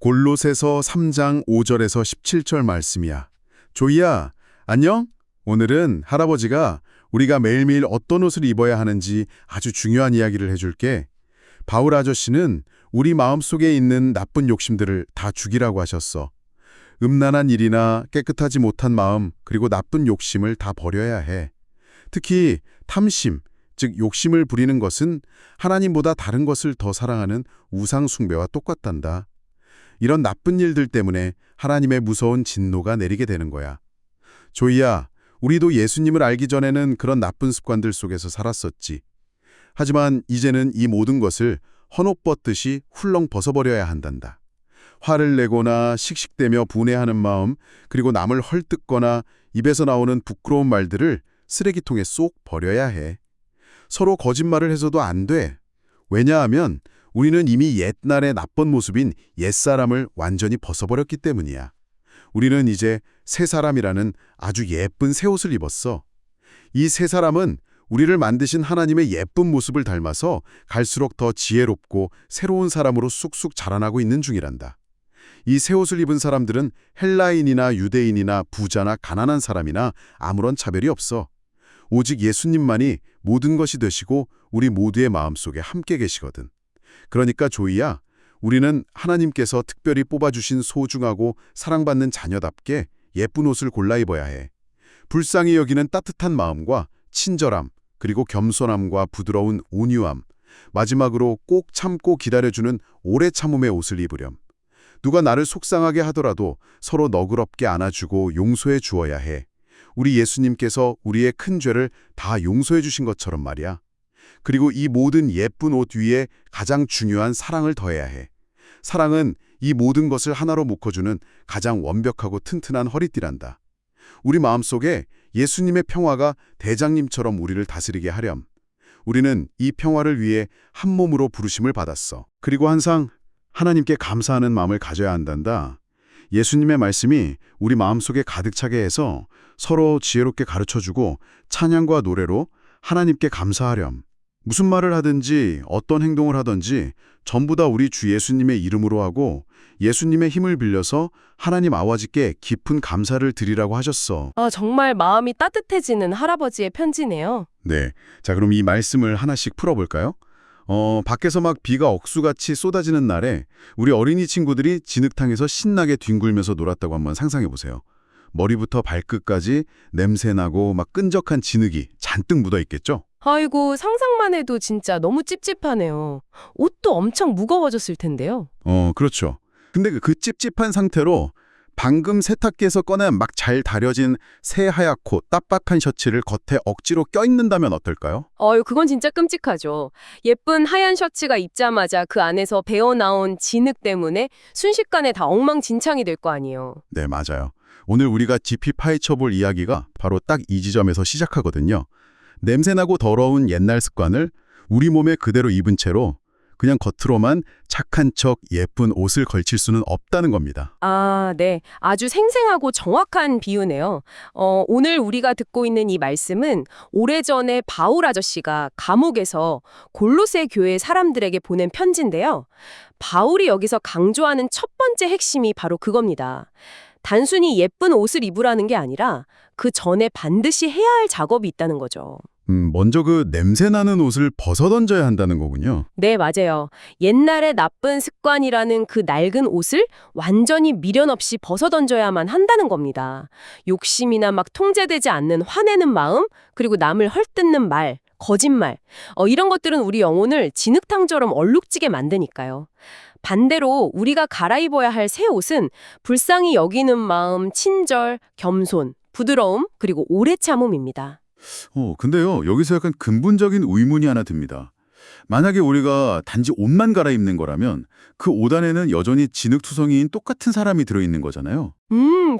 골로새서 3장 5절에서 17절 말씀이야. 조이야, 안녕? 오늘은 할아버지가 우리가 매일매일 어떤 옷을 입어야 하는지 아주 중요한 이야기를 해줄게. 바울 아저씨는 우리 마음속에 있는 나쁜 욕심들을 다 죽이라고 하셨어. 음란한 일이나 깨끗하지 못한 마음, 그리고 나쁜 욕심을 다 버려야 해. 특히 탐심, 즉 욕심을 부리는 것은 하나님보다 다른 것을 더 사랑하는 우상 숭배와 똑같단다. 이런 나쁜 일들 때문에 하나님의 무서운 진노가 내리게 되는 거야. 조이야, 우리도 예수님을 알기 전에는 그런 나쁜 습관들 속에서 살았었지. 하지만 이제는 이 모든 것을 헌옷 벗듯이 훌렁 벗어버려야 한단다. 화를 내거나 씩씩대며 분해하는 마음, 그리고 남을 헐뜯거나 입에서 나오는 부끄러운 말들을 쓰레기통에 쏙 버려야 해. 서로 거짓말을 해서도 안 돼. 왜냐하면 우리는 이미 옛날의 나쁜 모습인 옛사람을 완전히 벗어버렸기 때문이야. 우리는 이제 새 사람이라는 아주 예쁜 새 옷을 입었어. 이 새 사람은 우리를 만드신 하나님의 예쁜 모습을 닮아서 갈수록 더 지혜롭고 새로운 사람으로 쑥쑥 자라나고 있는 중이란다. 이 새 옷을 입은 사람들은 헬라인이나 유대인이나 부자나 가난한 사람이나 아무런 차별이 없어. 오직 예수님만이 모든 것이 되시고 우리 모두의 마음속에 함께 계시거든. 그러니까 조이야, 우리는 하나님께서 특별히 뽑아주신 소중하고 사랑받는 자녀답게 예쁜 옷을 골라 입어야 해. 불쌍히 여기는 따뜻한 마음과 친절함, 그리고 겸손함과 부드러운 온유함, 마지막으로 꼭 참고 기다려주는 오래 참음의 옷을 입으렴. 누가 나를 속상하게 하더라도 서로 너그럽게 안아주고 용서해 주어야 해. 우리 예수님께서 우리의 큰 죄를 다 용서해 주신 것처럼 말이야. 그리고 이 모든 예쁜 옷 위에 가장 중요한 사랑을 더해야 해. 사랑은 이 모든 것을 하나로 묶어주는 가장 완벽하고 튼튼한 허리띠란다. 우리 마음속에 예수님의 평화가 대장님처럼 우리를 다스리게 하렴. 우리는 이 평화를 위해 한 몸으로 부르심을 받았어. 그리고 항상 하나님께 감사하는 마음을 가져야 한단다. 예수님의 말씀이 우리 마음속에 가득 차게 해서 서로 지혜롭게 가르쳐주고 찬양과 노래로 하나님께 감사하렴. 무슨 말을 하든지 어떤 행동을 하든지 전부 다 우리 주 예수님의 이름으로 하고 예수님의 힘을 빌려서 하나님 아버지께 깊은 감사를 드리라고 하셨어. 정말 마음이 따뜻해지는 할아버지의 편지네요. 네, 자 그럼 이 말씀을 하나씩 풀어볼까요? 밖에서 막 비가 억수같이 쏟아지는 날에 우리 어린이 친구들이 진흙탕에서 신나게 뒹굴면서 놀았다고 한번 상상해 보세요. 머리부터 발끝까지 냄새나고 막 끈적한 진흙이 잔뜩 묻어 있겠죠? 아이고, 상상만 해도 진짜 너무 찝찝하네요. 옷도 엄청 무거워졌을 텐데요. 그렇죠. 근데 그 찝찝한 상태로 방금 세탁기에서 꺼낸 막 잘 다려진 새하얗고 딱딱한 셔츠를 겉에 억지로 껴입는다면 어떨까요? 그건 진짜 끔찍하죠. 예쁜 하얀 셔츠가 입자마자 그 안에서 배어나온 진흙 때문에 순식간에 다 엉망진창이 될 거 아니에요. 네, 맞아요. 오늘 우리가 깊이 파헤쳐볼 이야기가 바로 딱 이 지점에서 시작하거든요. 냄새나고 더러운 옛날 습관을 우리 몸에 그대로 입은 채로 그냥 겉으로만 착한 척 예쁜 옷을 걸칠 수는 없다는 겁니다. 네. 아주 생생하고 정확한 비유네요. 오늘 우리가 듣고 있는 이 말씀은 오래전에 바울 아저씨가 감옥에서 골로새 교회 사람들에게 보낸 편지인데요. 바울이 여기서 강조하는 첫 번째 핵심이 바로 그겁니다. 단순히 예쁜 옷을 입으라는 게 아니라 그 전에 반드시 해야 할 작업이 있다는 거죠. 먼저 그 냄새나는 옷을 벗어던져야 한다는 거군요. 네, 맞아요. 옛날의 나쁜 습관이라는 그 낡은 옷을 완전히 미련 없이 벗어던져야만 한다는 겁니다. 욕심이나 막 통제되지 않는 화내는 마음, 그리고 남을 헐뜯는 말, 거짓말, 이런 것들은 우리 영혼을 진흙탕처럼 얼룩지게 만드니까요. 반대로 우리가 갈아입어야 할 새 옷은 불쌍히 여기는 마음, 친절, 겸손, 부드러움, 그리고 오래 참음입니다. 근데요, 여기서 약간 근본적인 의문이 하나 듭니다. 만약에 우리가 단지 옷만 갈아입는 거라면 그 옷 안에는 여전히 진흙투성이인 똑같은 사람이 들어있는 거잖아요.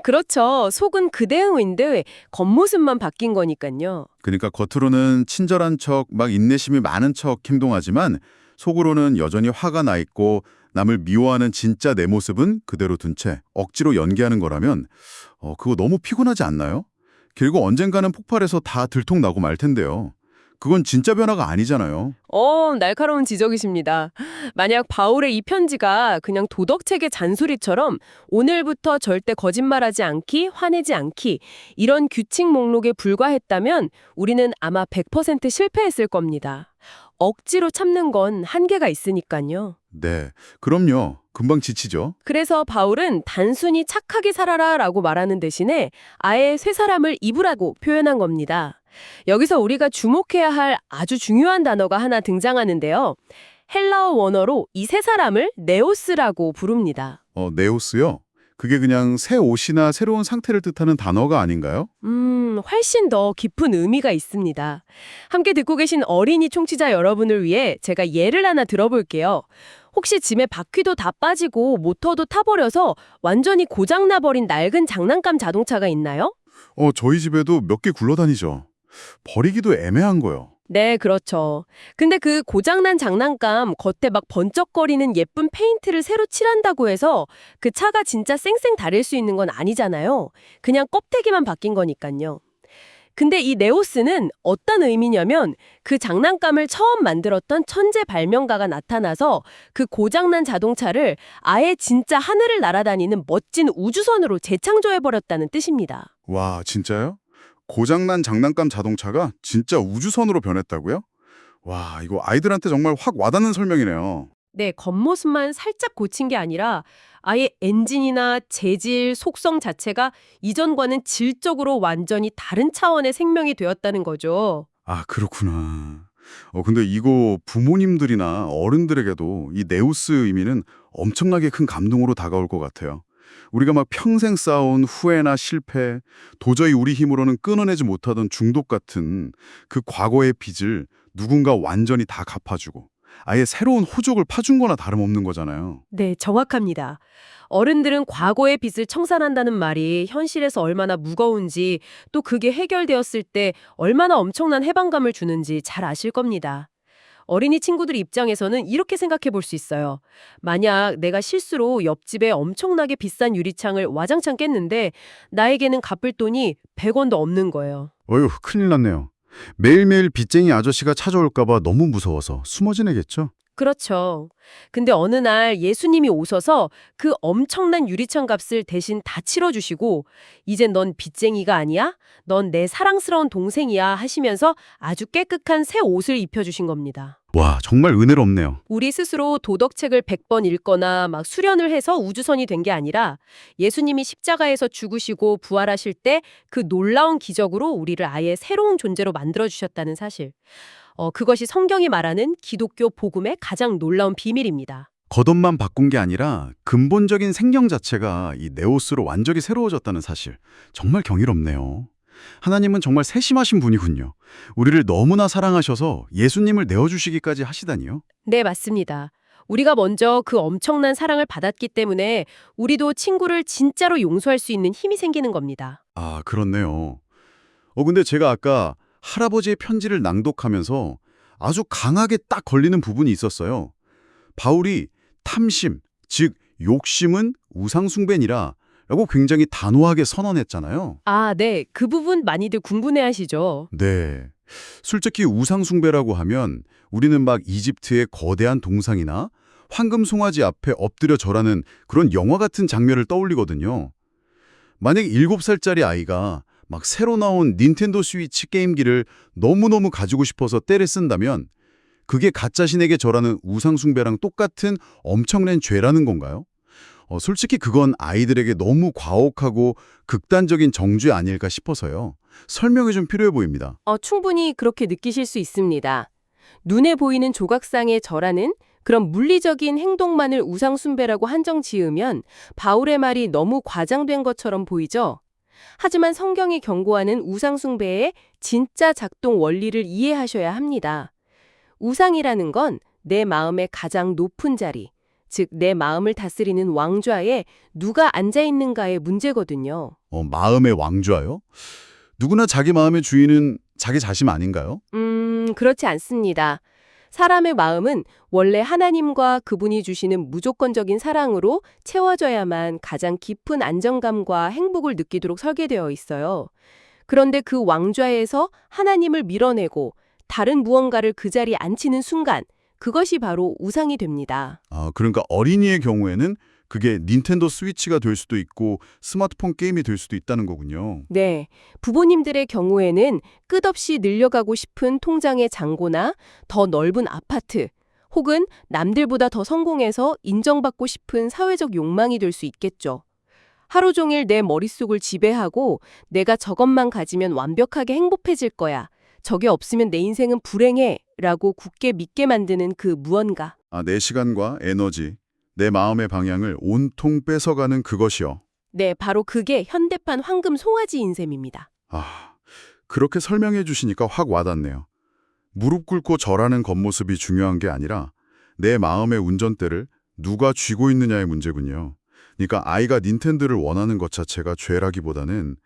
그렇죠. 속은 그대로인데 겉모습만 바뀐 거니까요. 그러니까 겉으로는 친절한 척, 막 인내심이 많은 척 행동하지만 속으로는 여전히 화가 나 있고 남을 미워하는 진짜 내 모습은 그대로 둔 채 억지로 연기하는 거라면 그거 너무 피곤하지 않나요? 결국 언젠가는 폭발해서 다 들통나고 말 텐데요. 그건 진짜 변화가 아니잖아요. 날카로운 지적이십니다. 만약 바울의 이 편지가 그냥 도덕책의 잔소리처럼 오늘부터 절대 거짓말하지 않기, 화내지 않기 이런 규칙 목록에 불과했다면 우리는 아마 100% 실패했을 겁니다. 억지로 참는 건 한계가 있으니까요. 네, 그럼요. 금방 지치죠. 그래서 바울은 단순히 착하게 살아라라고 말하는 대신에 아예 새 사람을 입으라고 표현한 겁니다. 여기서 우리가 주목해야 할 아주 중요한 단어가 하나 등장하는데요. 헬라어 원어로 이 새 사람을 네오스라고 부릅니다. 네오스요? 그게 그냥 새 옷이나 새로운 상태를 뜻하는 단어가 아닌가요? 훨씬 더 깊은 의미가 있습니다. 함께 듣고 계신 어린이 청취자 여러분을 위해 제가 예를 하나 들어볼게요. 혹시 짐에 바퀴도 다 빠지고 모터도 타버려서 완전히 고장나버린 낡은 장난감 자동차가 있나요? 저희 집에도 몇 개 굴러다니죠. 버리기도 애매한 거요. 네, 그렇죠. 근데 그 고장난 장난감 겉에 막 번쩍거리는 예쁜 페인트를 새로 칠한다고 해서 그 차가 진짜 쌩쌩 달릴 수 있는 건 아니잖아요. 그냥 껍데기만 바뀐 거니까요. 근데 이 네오스는 어떤 의미냐면 그 장난감을 처음 만들었던 천재 발명가가 나타나서 그 고장난 자동차를 아예 진짜 하늘을 날아다니는 멋진 우주선으로 재창조해버렸다는 뜻입니다. 와, 진짜요? 고장난 장난감 자동차가 진짜 우주선으로 변했다고요? 와, 이거 아이들한테 정말 확 와닿는 설명이네요. 네, 겉모습만 살짝 고친 게 아니라 아예 엔진이나 재질, 속성 자체가 이전과는 질적으로 완전히 다른 차원의 생명이 되었다는 거죠. 아, 그렇구나. 근데 이거 부모님들이나 어른들에게도 이 네우스 의미는 엄청나게 큰 감동으로 다가올 것 같아요. 우리가 막 평생 쌓아온 후회나 실패, 도저히 우리 힘으로는 끊어내지 못하던 중독 같은 그 과거의 빚을 누군가 완전히 다 갚아주고 아예 새로운 호족을 파준 거나 다름없는 거잖아요. 네, 정확합니다. 어른들은 과거의 빚을 청산한다는 말이 현실에서 얼마나 무거운지 또 그게 해결되었을 때 얼마나 엄청난 해방감을 주는지 잘 아실 겁니다. 어린이 친구들 입장에서는 이렇게 생각해 볼 수 있어요. 만약 내가 실수로 옆집에 엄청나게 비싼 유리창을 와장창 깼는데 나에게는 갚을 돈이 100원도 없는 거예요. 어휴, 큰일 났네요. 매일매일 빚쟁이 아저씨가 찾아올까 봐 너무 무서워서 숨어 지내겠죠? 그렇죠. 근데 어느 날 예수님이 오셔서 그 엄청난 유리창 값을 대신 다 치러주시고 이젠 넌 빚쟁이가 아니야? 넌 내 사랑스러운 동생이야 하시면서 아주 깨끗한 새 옷을 입혀주신 겁니다. 와, 정말 은혜롭네요. 우리 스스로 도덕책을 100번 읽거나 막 수련을 해서 우주선이 된 게 아니라 예수님이 십자가에서 죽으시고 부활하실 때 그 놀라운 기적으로 우리를 아예 새로운 존재로 만들어주셨다는 사실. 그것이 성경이 말하는 기독교 복음의 가장 놀라운 비밀입니다. 겉옷만 바꾼 게 아니라 근본적인 생명 자체가 이 네오스로 완전히 새로워졌다는 사실. 정말 경이롭네요. 하나님은 정말 세심하신 분이군요. 우리를 너무나 사랑하셔서 예수님을 내어주시기까지 하시다니요. 네, 맞습니다. 우리가 먼저 그 엄청난 사랑을 받았기 때문에 우리도 친구를 진짜로 용서할 수 있는 힘이 생기는 겁니다. 아, 그렇네요. 근데 제가 아까 할아버지의 편지를 낭독하면서 아주 강하게 딱 걸리는 부분이 있었어요. 바울이 탐심, 즉 욕심은 우상숭배니라 라고 굉장히 단호하게 선언했잖아요. 아, 네. 그 부분 많이들 궁금해하시죠? 네. 솔직히 우상숭배라고 하면 우리는 막 이집트의 거대한 동상이나 황금 송아지 앞에 엎드려 절하는 그런 영화 같은 장면을 떠올리거든요. 만약 7살짜리 아이가 막 새로 나온 닌텐도 스위치 게임기를 너무너무 가지고 싶어서 떼를 쓴다면 그게 가짜 신에게 절하는 우상숭배랑 똑같은 엄청난 죄라는 건가요? 솔직히 그건 아이들에게 너무 과혹하고 극단적인 정죄 아닐까 싶어서요. 설명이 좀 필요해 보입니다. 충분히 그렇게 느끼실 수 있습니다. 눈에 보이는 조각상에 절하는 그런 물리적인 행동만을 우상숭배라고 한정 지으면 바울의 말이 너무 과장된 것처럼 보이죠? 하지만 성경이 경고하는 우상숭배의 진짜 작동 원리를 이해하셔야 합니다. 우상이라는 건 내 마음의 가장 높은 자리, 즉 내 마음을 다스리는 왕좌에 누가 앉아 있는가의 문제거든요. 마음의 왕좌요? 누구나 자기 마음의 주인은 자기 자신 아닌가요? 그렇지 않습니다. 사람의 마음은 원래 하나님과 그분이 주시는 무조건적인 사랑으로 채워져야만 가장 깊은 안정감과 행복을 느끼도록 설계되어 있어요. 그런데 그 왕좌에서 하나님을 밀어내고 다른 무언가를 그 자리에 앉히는 순간 그것이 바로 우상이 됩니다. 아, 그러니까 어린이의 경우에는 그게 닌텐도 스위치가 될 수도 있고 스마트폰 게임이 될 수도 있다는 거군요. 네, 부모님들의 경우에는 끝없이 늘려가고 싶은 통장의 잔고나 더 넓은 아파트, 혹은 남들보다 더 성공해서 인정받고 싶은 사회적 욕망이 될 수 있겠죠. 하루 종일 내 머릿속을 지배하고 내가 저것만 가지면 완벽하게 행복해질 거야. 저게 없으면 내 인생은 불행해. 라고 굳게 믿게 만드는 그 무언가. 아, 내 시간과 에너지, 내 마음의 방향을 온통 뺏어가는 그것이요. 네, 바로 그게 현대판 황금 송아지인 셈입니다. 아, 그렇게 설명해 주시니까 확 와닿네요. 무릎 꿇고 절하는 겉모습이 중요한 게 아니라 내 마음의 운전대를 누가 쥐고 있느냐의 문제군요. 그러니까 아이가 닌텐도를 원하는 것 자체가 죄라기보다는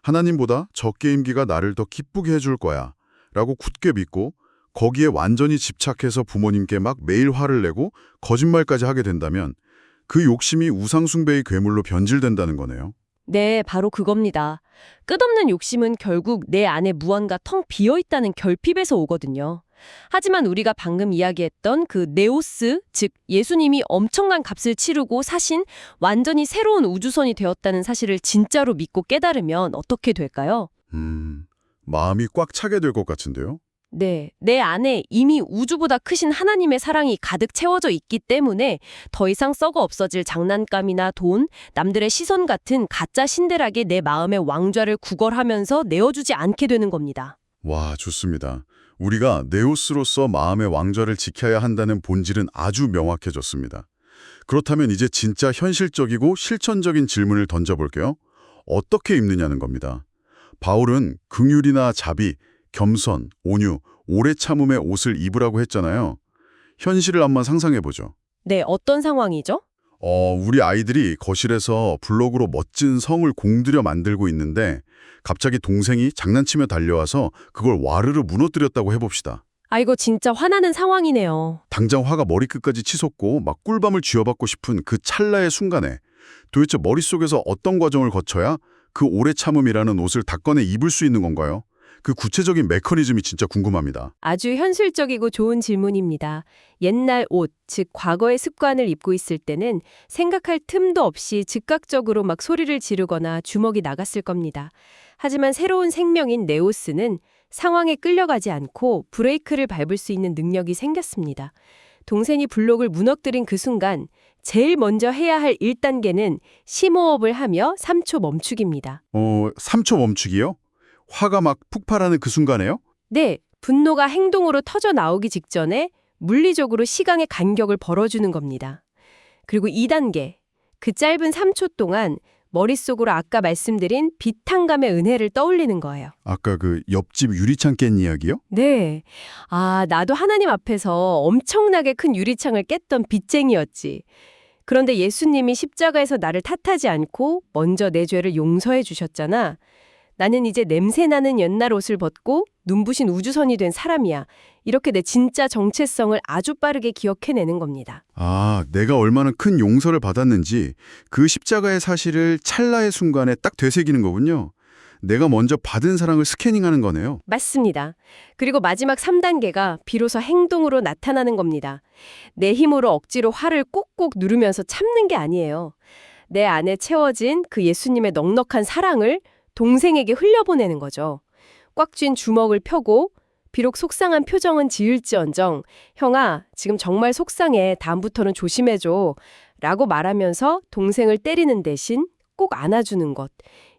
하나님보다 저 게임기가 나를 더 기쁘게 해줄 거야 라고 굳게 믿고 거기에 완전히 집착해서 부모님께 막 매일 화를 내고 거짓말까지 하게 된다면 그 욕심이 우상숭배의 괴물로 변질된다는 거네요. 네, 바로 그겁니다. 끝없는 욕심은 결국 내 안에 무언가 텅 비어있다는 결핍에서 오거든요. 하지만 우리가 방금 이야기했던 그 네오스, 즉 예수님이 엄청난 값을 치르고 사신 완전히 새로운 우주선이 되었다는 사실을 진짜로 믿고 깨달으면 어떻게 될까요? 마음이 꽉 차게 될 것 같은데요. 네, 내 안에 이미 우주보다 크신 하나님의 사랑이 가득 채워져 있기 때문에 더 이상 썩어 없어질 장난감이나 돈, 남들의 시선 같은 가짜 신들에게 내 마음의 왕좌를 구걸하면서 내어주지 않게 되는 겁니다. 와, 좋습니다. 우리가 네오스로서 마음의 왕좌를 지켜야 한다는 본질은 아주 명확해졌습니다. 그렇다면 이제 진짜 현실적이고 실천적인 질문을 던져볼게요. 어떻게 입느냐는 겁니다. 바울은 긍휼이나 자비, 겸손, 온유, 오래 참음의 옷을 입으라고 했잖아요. 현실을 한번 상상해보죠. 네, 어떤 상황이죠? 우리 아이들이 거실에서 블록으로 멋진 성을 공들여 만들고 있는데 갑자기 동생이 장난치며 달려와서 그걸 와르르 무너뜨렸다고 해봅시다. 아, 이거 진짜 화나는 상황이네요. 당장 화가 머리끝까지 치솟고 막 꿀밤을 쥐어받고 싶은 그 찰나의 순간에 도대체 머릿속에서 어떤 과정을 거쳐야 그 오래 참음이라는 옷을 다 꺼내 입을 수 있는 건가요? 그 구체적인 메커니즘이 진짜 궁금합니다. 아주 현실적이고 좋은 질문입니다. 옛날 옷, 즉 과거의 습관을 입고 있을 때는 생각할 틈도 없이 즉각적으로 막 소리를 지르거나 주먹이 나갔을 겁니다. 하지만 새로운 생명인 네오스는 상황에 끌려가지 않고 브레이크를 밟을 수 있는 능력이 생겼습니다. 동생이 블록을 무너뜨린 그 순간 제일 먼저 해야 할 1단계는 심호흡을 하며 3초 멈추기입니다. 3초 멈추기요? 화가 막 폭발하는 그 순간에요? 네, 분노가 행동으로 터져 나오기 직전에 물리적으로 시간의 간격을 벌어주는 겁니다. 그리고 2단계, 그 짧은 3초 동안 머릿속으로 아까 말씀드린 비탄감의 은혜를 떠올리는 거예요. 아까 그 옆집 유리창 깬 이야기요? 네, 아, 나도 하나님 앞에서 엄청나게 큰 유리창을 깼던 빚쟁이였지. 그런데 예수님이 십자가에서 나를 탓하지 않고 먼저 내 죄를 용서해 주셨잖아. 나는 이제 냄새나는 옛날 옷을 벗고 눈부신 우주선이 된 사람이야. 이렇게 내 진짜 정체성을 아주 빠르게 기억해내는 겁니다. 아, 내가 얼마나 큰 용서를 받았는지 그 십자가의 사실을 찰나의 순간에 딱 되새기는 거군요. 내가 먼저 받은 사랑을 스캐닝하는 거네요. 맞습니다. 그리고 마지막 3단계가 비로소 행동으로 나타나는 겁니다. 내 힘으로 억지로 화를 꼭꼭 누르면서 참는 게 아니에요. 내 안에 채워진 그 예수님의 넉넉한 사랑을 동생에게 흘려보내는 거죠. 꽉 쥔 주먹을 펴고 비록 속상한 표정은 지을지언정 형아, 지금 정말 속상해. 다음부터는 조심해줘. 라고 말하면서 동생을 때리는 대신 꼭 안아주는 것.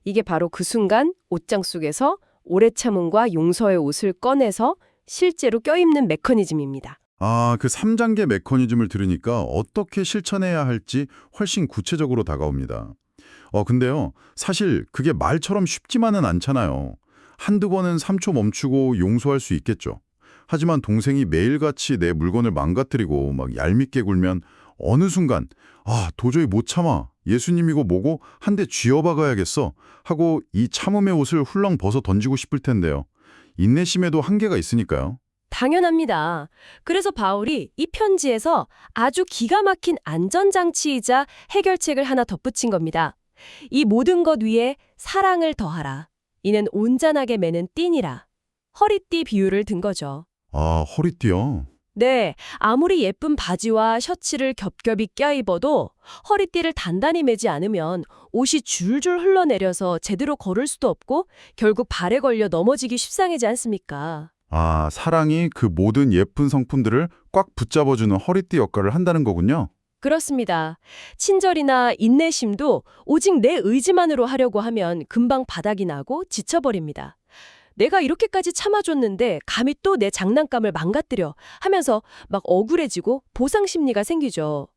이게 바로 그 순간 옷장 속에서 오래 참음과 용서의 옷을 꺼내서 실제로 껴입는 메커니즘입니다. 아, 그 3단계 메커니즘을 들으니까 어떻게 실천해야 할지 훨씬 구체적으로 다가옵니다. 근데요, 사실 그게 말처럼 쉽지만은 않잖아요. 한두 번은 3초 멈추고 용서할 수 있겠죠. 하지만 동생이 매일같이 내 물건을 망가뜨리고 막 얄밉게 굴면 어느 순간 도저히 못 참아. 예수님이고 뭐고 한 대 쥐어박아야겠어 하고 이 참음의 옷을 훌렁 벗어 던지고 싶을 텐데요. 인내심에도 한계가 있으니까요. 당연합니다. 그래서 바울이 이 편지에서 아주 기가 막힌 안전장치이자 해결책을 하나 덧붙인 겁니다. 이 모든 것 위에 사랑을 더하라. 이는 온전하게 매는 띠니라. 허리띠 비유를 든 거죠. 아, 허리띠요? 네, 아무리 예쁜 바지와 셔츠를 겹겹이 껴입어도 허리띠를 단단히 매지 않으면 옷이 줄줄 흘러내려서 제대로 걸을 수도 없고 결국 발에 걸려 넘어지기 십상이지 않습니까? 아, 사랑이 그 모든 예쁜 성품들을 꽉 붙잡아주는 허리띠 역할을 한다는 거군요. 그렇습니다. 친절이나 인내심도 오직 내 의지만으로 하려고 하면 금방 바닥이 나고 지쳐버립니다. 내가 이렇게까지 참아줬는데 감히 또 내 장난감을 망가뜨려 하면서 막 억울해지고 보상 심리가 생기죠.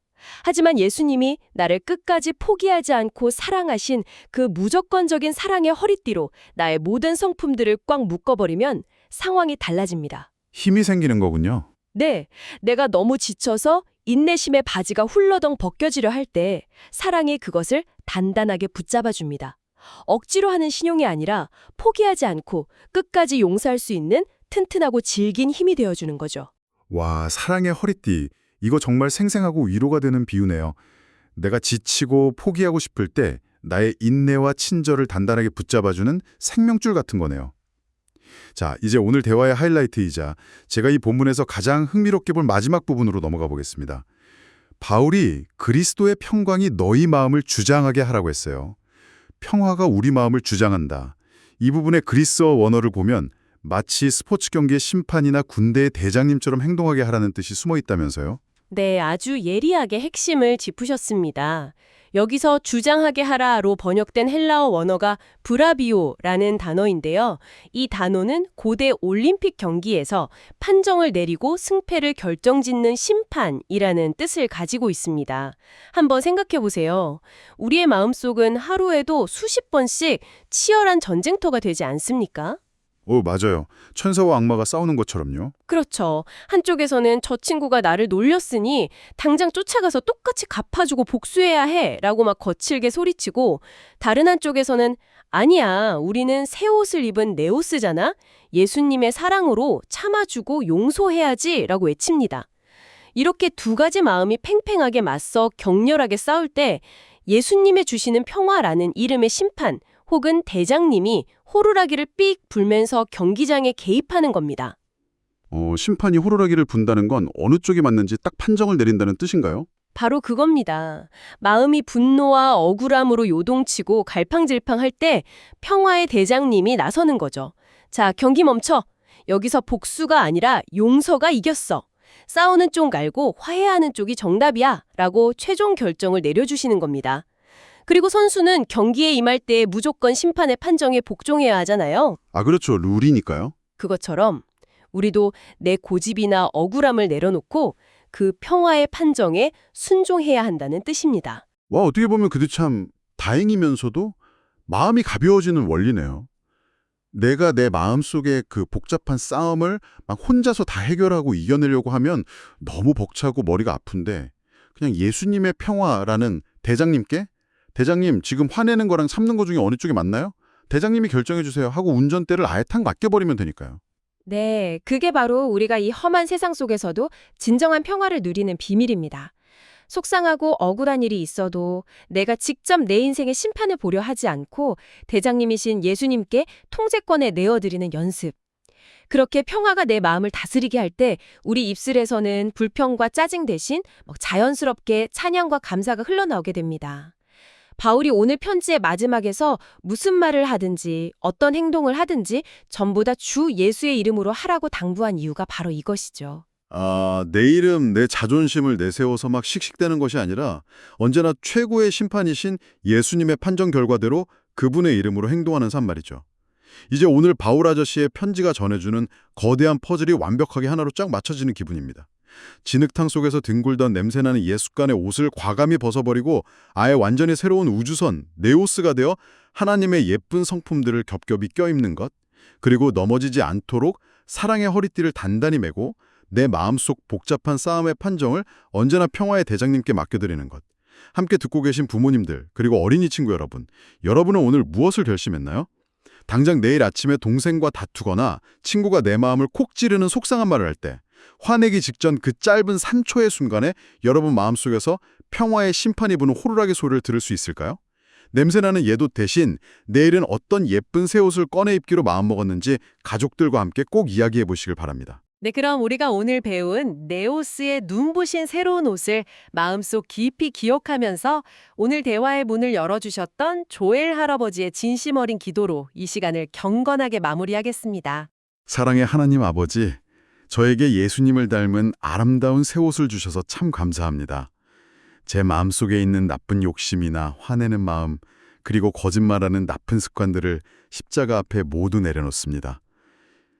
하지만 예수님이 나를 끝까지 포기하지 않고 사랑하신 그 무조건적인 사랑의 허리띠로 나의 모든 성품들을 꽉 묶어버리면 상황이 달라집니다. 힘이 생기는 거군요. 네, 내가 너무 지쳐서 인내심의 바지가 훌러덩 벗겨지려 할 때 사랑이 그것을 단단하게 붙잡아줍니다. 억지로 하는 신용이 아니라 포기하지 않고 끝까지 용서할 수 있는 튼튼하고 질긴 힘이 되어주는 거죠. 와, 사랑의 허리띠. 이거 정말 생생하고 위로가 되는 비유네요. 내가 지치고 포기하고 싶을 때 나의 인내와 친절을 단단하게 붙잡아주는 생명줄 같은 거네요. 자, 이제 오늘 대화의 하이라이트이자 제가 이 본문에서 가장 흥미롭게 볼 마지막 부분으로 넘어가 보겠습니다. 바울이 그리스도의 평강이 너희 마음을 주장하게 하라고 했어요. 평화가 우리 마음을 주장한다. 이 부분의 그리스어 원어를 보면 마치 스포츠 경기의 심판이나 군대의 대장님처럼 행동하게 하라는 뜻이 숨어 있다면서요? 네, 아주 예리하게 핵심을 짚으셨습니다. 여기서 주장하게 하라로 번역된 헬라어 원어가 브라비오라는 단어인데요. 이 단어는 고대 올림픽 경기에서 판정을 내리고 승패를 결정짓는 심판이라는 뜻을 가지고 있습니다. 한번 생각해 보세요. 우리의 마음속은 하루에도 수십 번씩 치열한 전쟁터가 되지 않습니까? 맞아요. 천사와 악마가 싸우는 것처럼요. 그렇죠. 한쪽에서는 저 친구가 나를 놀렸으니 당장 쫓아가서 똑같이 갚아주고 복수해야 해 라고 막 거칠게 소리치고 다른 한쪽에서는 아니야, 우리는 새 옷을 입은 네오스잖아. 예수님의 사랑으로 참아주고 용서해야지 라고 외칩니다. 이렇게 두 가지 마음이 팽팽하게 맞서 격렬하게 싸울 때 예수님의 주시는 평화라는 이름의 심판 혹은 대장님이 호루라기를 삑 불면서 경기장에 개입하는 겁니다. 심판이 호루라기를 분다는 건 어느 쪽이 맞는지 딱 판정을 내린다는 뜻인가요? 바로 그겁니다. 마음이 분노와 억울함으로 요동치고 갈팡질팡할 때 평화의 대장님이 나서는 거죠. 자, 경기 멈춰. 여기서 복수가 아니라 용서가 이겼어. 싸우는 쪽 말고 화해하는 쪽이 정답이야. 라고 최종 결정을 내려주시는 겁니다. 그리고 선수는 경기에 임할 때 무조건 심판의 판정에 복종해야 하잖아요. 아, 그렇죠. 룰이니까요. 그것처럼 우리도 내 고집이나 억울함을 내려놓고 그 평화의 판정에 순종해야 한다는 뜻입니다. 와, 어떻게 보면 그도 참 다행이면서도 마음이 가벼워지는 원리네요. 내가 내 마음속에 그 복잡한 싸움을 막 혼자서 다 해결하고 이겨내려고 하면 너무 벅차고 머리가 아픈데 그냥 예수님의 평화라는 대장님께 대장님, 지금 화내는 거랑 참는 거 중에 어느 쪽이 맞나요? 대장님이 결정해 주세요 하고 운전대를 아예 탁 맡겨버리면 되니까요. 네, 그게 바로 우리가 이 험한 세상 속에서도 진정한 평화를 누리는 비밀입니다. 속상하고 억울한 일이 있어도 내가 직접 내 인생의 심판을 보려 하지 않고 대장님이신 예수님께 통제권에 내어드리는 연습. 그렇게 평화가 내 마음을 다스리게 할 때 우리 입술에서는 불평과 짜증 대신 자연스럽게 찬양과 감사가 흘러나오게 됩니다. 바울이 오늘 편지의 마지막에서 무슨 말을 하든지 어떤 행동을 하든지 전부 다 주 예수의 이름으로 하라고 당부한 이유가 바로 이것이죠. 아, 내 이름, 내 자존심을 내세워서 막 씩씩대는 것이 아니라 언제나 최고의 심판이신 예수님의 판정 결과대로 그분의 이름으로 행동하는 삶 말이죠. 이제 오늘 바울 아저씨의 편지가 전해주는 거대한 퍼즐이 완벽하게 하나로 쫙 맞춰지는 기분입니다. 진흙탕 속에서 뒹굴던 냄새나는 예숫간의 옷을 과감히 벗어버리고 아예 완전히 새로운 우주선, 네오스가 되어 하나님의 예쁜 성품들을 겹겹이 껴입는 것, 그리고 넘어지지 않도록 사랑의 허리띠를 단단히 메고 내 마음속 복잡한 싸움의 판정을 언제나 평화의 대장님께 맡겨드리는 것. 함께 듣고 계신 부모님들, 그리고 어린이 친구 여러분, 여러분은 오늘 무엇을 결심했나요? 당장 내일 아침에 동생과 다투거나 친구가 내 마음을 콕 찌르는 속상한 말을 할 때 화내기 직전 그 짧은 산초의 순간에 여러분 마음속에서 평화의 심판이 부는 호루라기 소리를 들을 수 있을까요? 냄새나는 예도 대신 내일은 어떤 예쁜 새 옷을 꺼내 입기로 마음먹었는지 가족들과 함께 꼭 이야기해 보시길 바랍니다. 네, 그럼 우리가 오늘 배운 네오스의 눈부신 새로운 옷을 마음속 깊이 기억하면서 오늘 대화의 문을 열어주셨던 조엘 할아버지의 진심 어린 기도로 이 시간을 경건하게 마무리하겠습니다. 사랑의 하나님 아버지, 저에게 예수님을 닮은 아름다운 새 옷을 주셔서 참 감사합니다. 제 마음속에 있는 나쁜 욕심이나 화내는 마음, 그리고 거짓말하는 나쁜 습관들을 십자가 앞에 모두 내려놓습니다.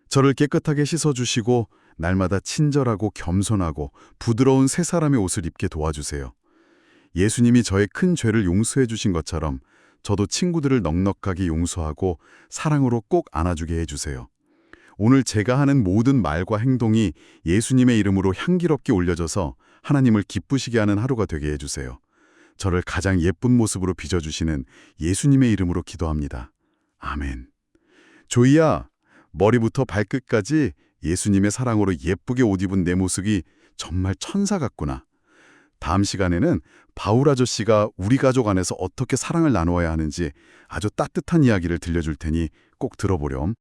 저를 깨끗하게 씻어주시고 날마다 친절하고 겸손하고 부드러운 새 사람의 옷을 입게 도와주세요. 예수님이 저의 큰 죄를 용서해 주신 것처럼 저도 친구들을 넉넉하게 용서하고 사랑으로 꼭 안아주게 해주세요. 오늘 제가 하는 모든 말과 행동이 예수님의 이름으로 향기롭게 올려져서 하나님을 기쁘시게 하는 하루가 되게 해주세요. 저를 가장 예쁜 모습으로 빚어주시는 예수님의 이름으로 기도합니다. 아멘. 조이야, 머리부터 발끝까지 예수님의 사랑으로 예쁘게 옷 입은 내 모습이 정말 천사 같구나. 다음 시간에는 바울 아저씨가 우리 가족 안에서 어떻게 사랑을 나누어야 하는지 아주 따뜻한 이야기를 들려줄 테니 꼭 들어보렴.